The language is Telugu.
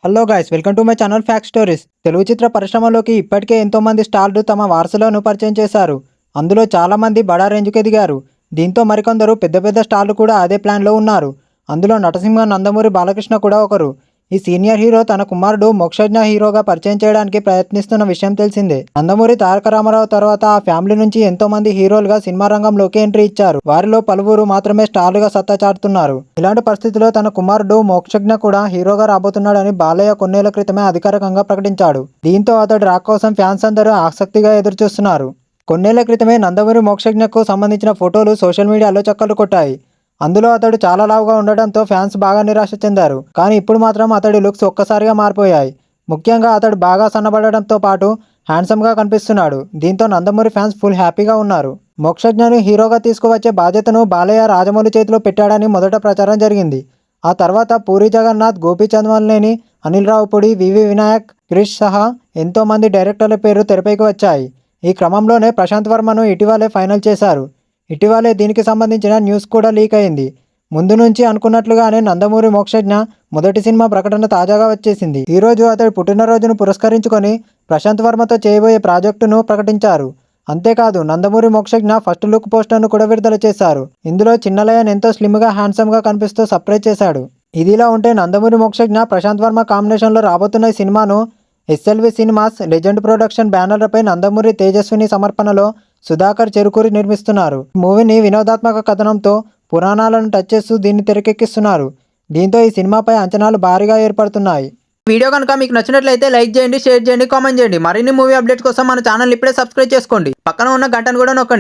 Hello guys, welcome to my channel fact stories. Telugu చిత్ర పరిశ్రమలోకి ఇప్పటికే ఎంతో మంది స్టార్లు తమ వారసులను పరిచయం చేశారు. అందులో చాలా మంది బడా రేంజ్కి ఎదిగారు. దీంతో మరికొందరు పెద్ద పెద్ద స్టార్లు కూడా అదే ప్లాన్లో ఉన్నారు. అందులో నటసింహ నందమూరి బాలకృష్ణ కూడా ఒకరు. ఈ సీనియర్ హీరో తన కుమారుడు మోక్షజ్ఞ హీరోగా పరిచయం చేయడానికి ప్రయత్నిస్తున్న విషయం తెలిసిందే. నందమూరి తారక రామారావు తర్వాత ఆ ఫ్యామిలీ నుంచి ఎంతో మంది హీరోలుగా సినిమా రంగంలోకి ఎంట్రీ ఇచ్చారు. వారిలో పలువురు మాత్రమే స్టార్లుగా సత్తా చాటుతున్నారు. ఇలాంటి పరిస్థితుల్లో తన కుమారుడు మోక్షజ్ఞ కూడా హీరోగా రాబోతున్నాడని బాలయ్య కొన్నేళ్ల క్రితమే అధికారికంగా ప్రకటించాడు. దీంతో అతడి రాక్ కోసం ఫ్యాన్స్ అందరూ ఆసక్తిగా ఎదురుచూస్తున్నారు. కొన్నేళ్ల క్రితమే నందమూరి మోక్షజ్ఞకు సంబంధించిన ఫోటోలు సోషల్ మీడియాలో చక్కర్లు కొట్టాయి. అందులో అతడు చాలా లావుగా ఉండడంతో ఫ్యాన్స్ బాగా నిరాశ చెందారు. కానీ ఇప్పుడు మాత్రం అతడి లుక్స్ ఒక్కసారిగా మారిపోయాయి. ముఖ్యంగా అతడు బాగా సన్నబడడంతో పాటు హ్యాండ్సమ్గా కనిపిస్తున్నాడు. దీంతో నందమూరి ఫ్యాన్స్ ఫుల్ హ్యాపీగా ఉన్నారు. మోక్షజ్ఞను హీరోగా తీసుకువచ్చే బాధ్యతను బాలయ్య రాజమౌళి చేతిలో పెట్టాడని మొదట ప్రచారం జరిగింది. ఆ తర్వాత పూరి జగన్నాథ్, గోపీచంద్ మలినేని, అనిల్ రావిపూడి, వివి వినాయక్, క్రిష్ సహా ఎంతో మంది డైరెక్టర్ల పేరు తెరపైకి వచ్చాయి. ఈ క్రమంలోనే ప్రశాంత్ వర్మను ఇటీవలే ఫైనల్ చేశారు. ఇటీవలే దీనికి సంబంధించిన న్యూస్ కూడా లీక్ అయింది. ముందు నుంచి అనుకున్నట్లుగానే నందమూరి మోక్షజ్ఞ మొదటి సినిమా ప్రకటన తాజాగా వచ్చేసింది. ఈరోజు అతడి పుట్టినరోజును పురస్కరించుకొని ప్రశాంత్ వర్మతో చేయబోయే ప్రాజెక్టును ప్రకటించారు. అంతేకాదు నందమూరి మోక్షజ్ఞ ఫస్ట్ లుక్ పోస్టర్ను కూడా విడుదల చేశారు. ఇందులో చిన్నలయన్ ఎంతో స్లిమ్గా హ్యాండ్సమ్గా కనిపిస్తూ సర్ప్రైజ్ చేశాడు. ఇదిలా ఉంటే నందమూరి మోక్షజ్ఞ ప్రశాంత్ వర్మ కాంబినేషన్లో రాబోతున్న ఈ సినిమాను ఎస్ఎల్వి సినిమాస్ లెజెండ్ ప్రొడక్షన్ బ్యానర్లపై నందమూరి తేజస్విని సమర్పణలో సుధాకర్ చెరుకూరి నిర్మిస్తున్నారు. మూవీని వినోదాత్మక కథనంతో పురాణాలను టచ్ చేస్తూ దీన్ని తెరకెక్కిస్తున్నారు. దీంతో ఈ సినిమాపై అంచనాలు భారీగా ఏర్పడుతున్నాయి. వీడియో కనుక మీకు నచ్చినట్లయితే లైక్ చేయండి, షేర్ చేయండి, కామెంట్ చేయండి. మరిన్ని మూవీ అప్డేట్స్ కోసం మన ఛానల్ ఇప్పుడే సబ్స్క్రైబ్ చేసుకోండి. పక్కన ఉన్న గంటను కూడా నొక్కండి.